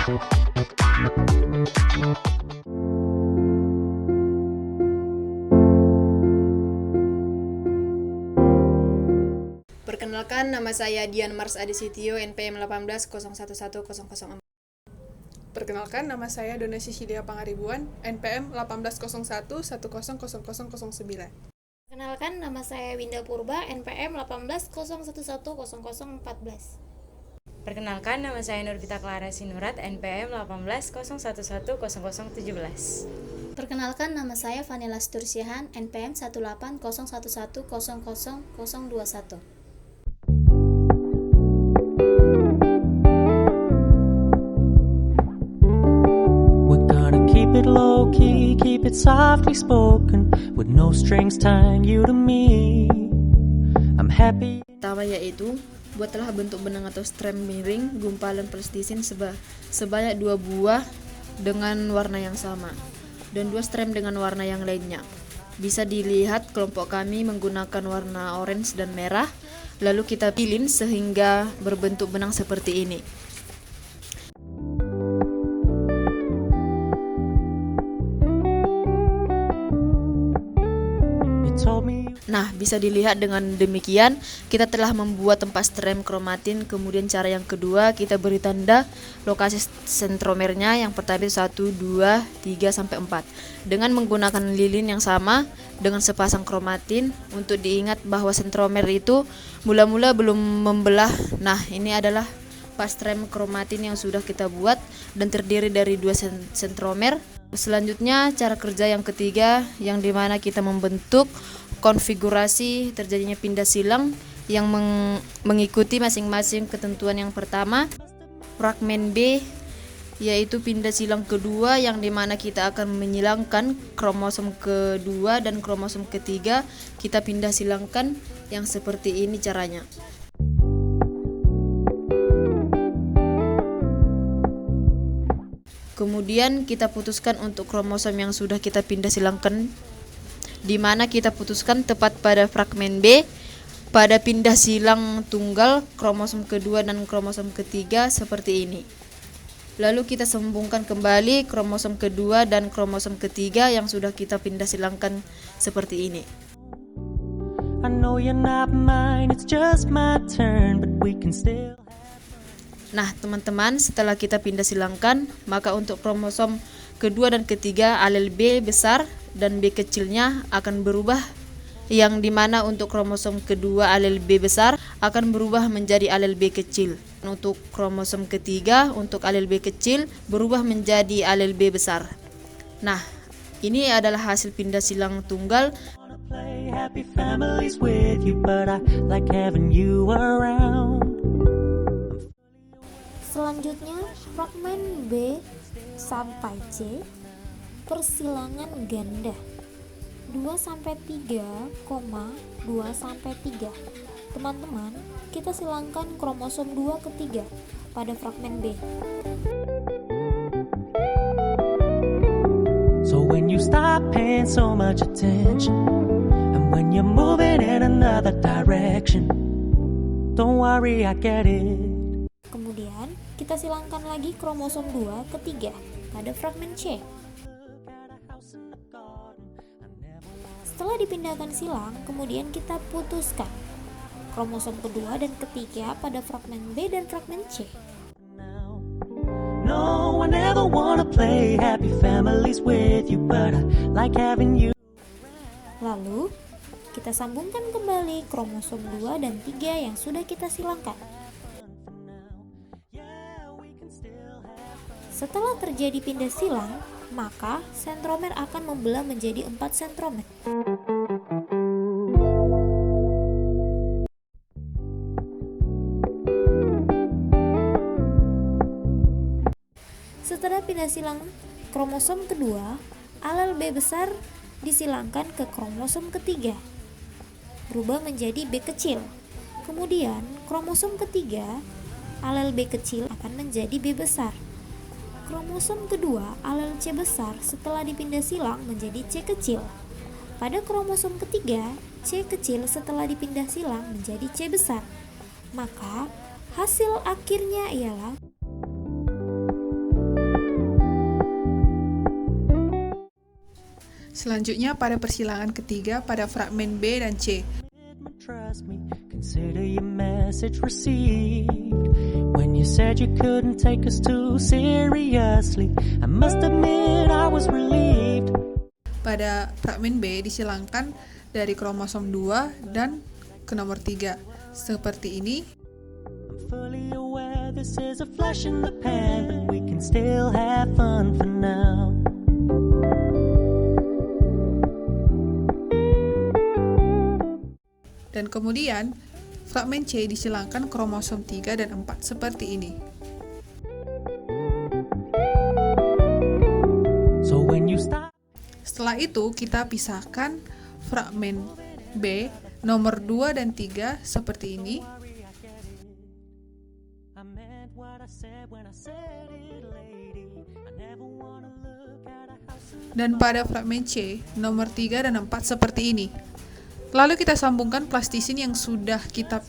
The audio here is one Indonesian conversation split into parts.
Perkenalkan, nama saya Dian Mars Adisitio, NPM 18011004. Perkenalkan, nama saya Dona Sisilia Pangaribuan, NPM 1801100009. Perkenalkan, nama saya Winda Purba, NPM 18011014. Perkenalkan, nama saya Nurvita Clara Sinurat, NPM 1801100017. Perkenalkan, nama saya Vanilla Stursiahan, NPM 1801100021. Keep it low key, keep it softly spoken, with no strings tying you to me. I'm happy. Pertama yaitu, buatlah bentuk benang atau strem miring gumpalan plastisin sebanyak 2 buah dengan warna yang sama dan 2 strem dengan warna yang lainnya. Bisa dilihat kelompok kami menggunakan warna orange dan merah, lalu kita pilin sehingga berbentuk benang seperti ini. Nah, bisa dilihat dengan demikian kita telah membuat tempat strem kromatin. Kemudian cara yang kedua, kita beri tanda lokasi sentromernya. Yang pertama itu 1, 2, 3, sampai 4 dengan menggunakan lilin yang sama dengan sepasang kromatin. Untuk diingat bahwa sentromer itu mula-mula belum membelah. Nah, ini adalah pas strem kromatin yang sudah kita buat dan terdiri dari 2 sentromer. Selanjutnya cara kerja yang ketiga, yang dimana kita membentuk konfigurasi terjadinya pindah silang yang mengikuti masing-masing ketentuan. Yang pertama, fragmen B, yaitu pindah silang kedua, yang dimana kita akan menyilangkan kromosom kedua dan kromosom ketiga. Kita pindah silangkan yang seperti ini caranya. Kemudian kita putuskan untuk kromosom yang sudah kita pindah silangkan, di mana kita putuskan tepat pada fragmen B pada pindah silang tunggal kromosom kedua dan kromosom ketiga seperti ini. Lalu kita sambungkan kembali kromosom kedua dan kromosom ketiga yang sudah kita pindah silangkan seperti ini. I know you're not mine, it's just my turn, but we can still. Nah, teman-teman, setelah kita pindah silangkan, maka untuk kromosom kedua dan ketiga alel B besar dan B kecilnya akan berubah, yang dimana untuk kromosom kedua alel B besar akan berubah menjadi alel B kecil. Untuk kromosom ketiga untuk alel B kecil berubah menjadi alel B besar. Nah, ini adalah hasil pindah silang tunggal. Play happy families with you, but I like having you around. Selanjutnya, fragmen B sampai C persilangan ganda 2-3, 2-3. Teman-teman, kita silangkan kromosom 2 ke 3 pada fragmen B. So when you stop paying so much attention, and when you're moving in another direction, don't worry, I get it. Kemudian, kita silangkan lagi kromosom 2 ke 3 pada fragmen C. Setelah dipindahkan silang, kemudian kita putuskan kromosom kedua dan ketiga pada fragmen B dan fragmen C. No, I never wanna play happy families with you, but I like having you. Lalu, kita sambungkan kembali kromosom 2 dan 3 yang sudah kita silangkan. Setelah terjadi pindah silang, maka sentromer akan membelah menjadi 4 sentromer. Setelah pindah silang kromosom kedua, alel B besar disilangkan ke kromosom ketiga, berubah menjadi B kecil. Kemudian, kromosom ketiga, alel B kecil akan menjadi B besar. Kromosom kedua, alel C besar setelah dipindah silang menjadi C kecil. Pada kromosom ketiga, C kecil setelah dipindah silang menjadi C besar. Maka, hasil akhirnya ialah Selanjutnya pada persilangan ketiga pada fragmen B dan C. Trust me, consider your message received. When you said you couldn't take us too seriously, I must admit I was relieved. Pada fragmen B disilangkan dari kromosom 2 dan ke nomor 3. Seperti ini. I'm fully aware this is a flash in the pan, but we can still have fun for now. Dan kemudian fragmen C disilangkan kromosom 3 dan 4 seperti ini. So when you stop, Setelah itu kita pisahkan fragmen B nomor 2 dan 3 seperti ini. I meant what I said when I said it, lady. I never wanna look at a house. Dan pada fragmen C nomor 3 dan 4 seperti ini. Lalu kita sambungkan plastisin yang sudah kita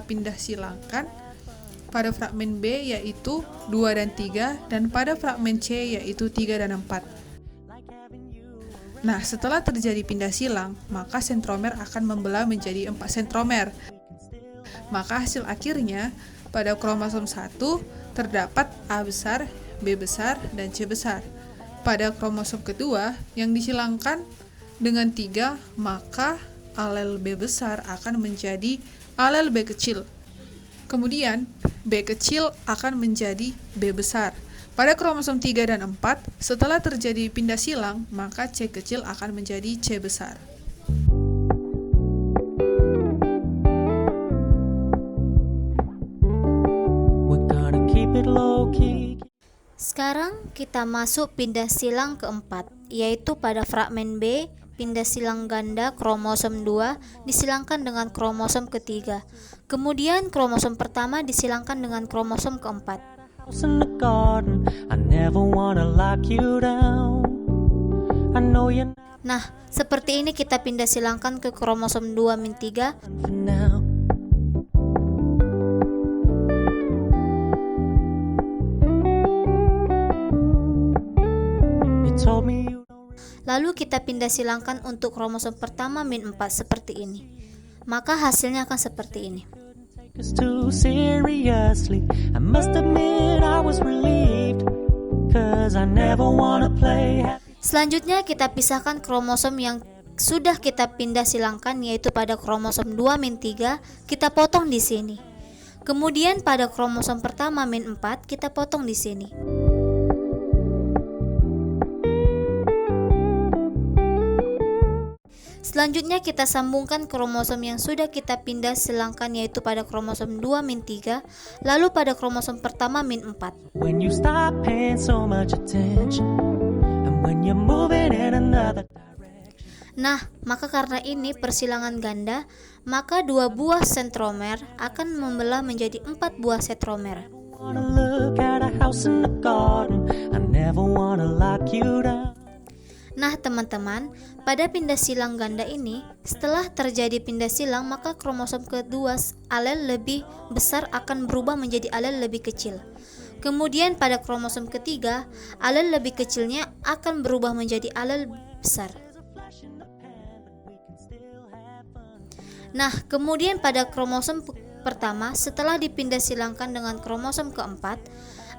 pindah silangkan pada fragmen B yaitu 2 dan 3 dan pada fragmen C yaitu 3 dan 4. Nah, setelah terjadi pindah silang, maka sentromer akan membelah menjadi 4 sentromer. Maka hasil akhirnya pada kromosom 1 terdapat A besar, B besar, dan C besar. Pada kromosom kedua yang disilangkan dengan 3, maka alel B besar akan menjadi alel B kecil. Kemudian B kecil akan menjadi B besar. Pada kromosom 3 dan 4, setelah terjadi pindah silang, maka C kecil akan menjadi C besar. We're gonna keep it low key. Sekarang kita masuk pindah silang keempat, yaitu pada fragmen B, pindah silang ganda kromosom 2 disilangkan dengan kromosom ketiga. Kemudian kromosom pertama disilangkan dengan kromosom keempat. House in the garden, I never wanna lock you down. I know you're not Nah, seperti ini kita pindah silangkan ke kromosom 2-3. for now. You told me you don't Lalu kita pindah silangkan untuk kromosom pertama -4 seperti ini. Maka hasilnya akan seperti ini. take us too seriously. I must admit I was relieved, 'cause I never wanna play happy. Selanjutnya kita pisahkan kromosom yang sudah kita pindah silangkan, yaitu pada kromosom 2-3 kita potong di sini. Kemudian pada kromosom pertama -4 kita potong di sini. Selanjutnya kita sambungkan kromosom yang sudah kita pindah silangkan, yaitu pada kromosom 2-3, lalu pada kromosom pertama -4. When you stop paying so much attention, and when you're moving in another direction. Nah, maka karena ini persilangan ganda, maka 2 buah sentromer akan membelah menjadi 4 buah sentromer. Wanna look at a house in the garden. I never wanna lock you down. Nah, teman-teman, pada pindah silang ganda ini, setelah terjadi pindah silang, maka kromosom kedua alel lebih besar akan berubah menjadi alel lebih kecil. Kemudian pada kromosom ketiga, alel lebih kecilnya akan berubah menjadi alel besar. Nah, kemudian pada kromosom pertama, setelah dipindah silangkan dengan kromosom keempat,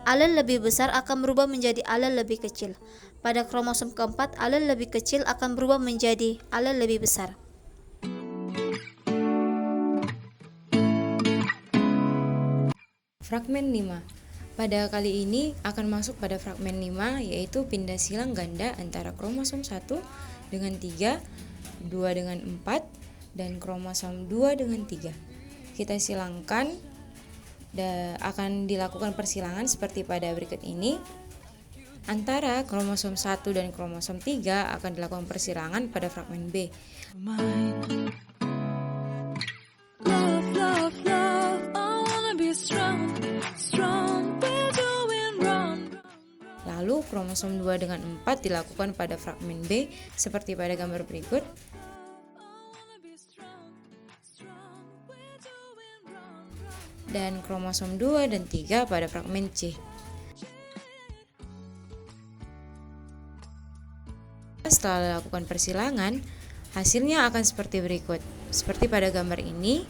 alel lebih besar akan berubah menjadi alel lebih kecil. Pada kromosom keempat, alel lebih kecil akan berubah menjadi alel lebih besar. Fragmen 5. Pada kali ini akan masuk pada fragmen 5, yaitu pindah silang ganda antara kromosom 1 dengan 3, 2 dengan 4, dan kromosom 2 dengan 3. Kita silangkan, akan dilakukan persilangan seperti pada berikut ini. Antara kromosom 1 dan kromosom 3 akan dilakukan persilangan pada fragmen B. Love, love, love, I wanna be strong, strong, we're doing wrong. Lalu kromosom 2 dengan 4 dilakukan pada fragmen B seperti pada gambar berikut. Dan kromosom 2 dan 3 pada fragmen C. setelah dilakukan persilangan, hasilnya akan seperti berikut. Seperti pada gambar ini,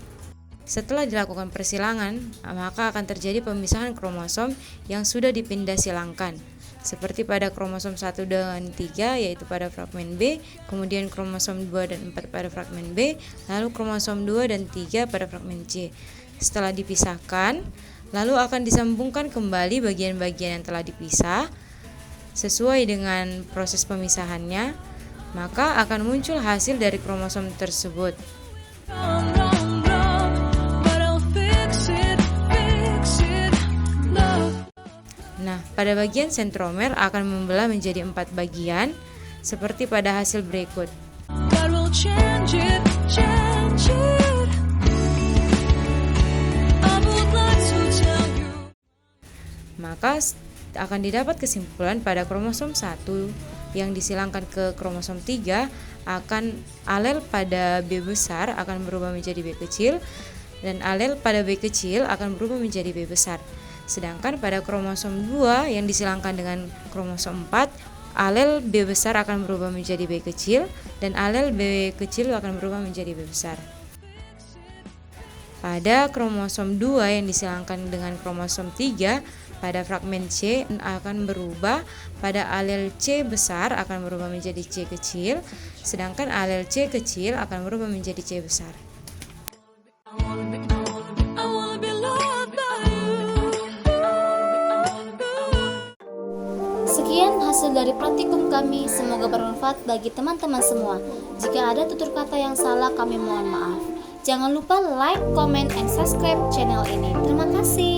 setelah dilakukan persilangan, maka akan terjadi pemisahan kromosom yang sudah dipindah silangkan. Seperti pada kromosom 1 dan 3 yaitu pada fragmen B, kemudian kromosom 2 dan 4 pada fragmen B, lalu kromosom 2 dan 3 pada fragmen C. Setelah dipisahkan, lalu akan disambungkan kembali bagian-bagian yang telah dipisah sesuai dengan proses pemisahannya, maka akan muncul hasil dari kromosom tersebut. Wrong, wrong, wrong, but I'll fix it, love. Nah, pada bagian sentromer akan membelah menjadi 4 bagian seperti pada hasil berikut. God will change it, change it. I would like to tell you. Maka akan didapat kesimpulan pada kromosom 1 yang disilangkan ke kromosom 3 akan alel pada B besar akan berubah menjadi B kecil dan alel pada B kecil akan berubah menjadi B besar. Sedangkan pada kromosom 2 yang disilangkan dengan kromosom 4, alel B besar akan berubah menjadi B kecil dan alel B kecil akan berubah menjadi B besar. Pada kromosom 2 yang disilangkan dengan kromosom 3, pada fragmen C akan berubah, pada alel C besar akan berubah menjadi C kecil, sedangkan alel C kecil akan berubah menjadi C besar. I wanna be loved by you. Sekian hasil dari praktikum kami, semoga bermanfaat bagi teman-teman semua. Jika ada tutur kata yang salah, kami mohon maaf. Jangan lupa like, comment, and subscribe channel ini. Terima kasih.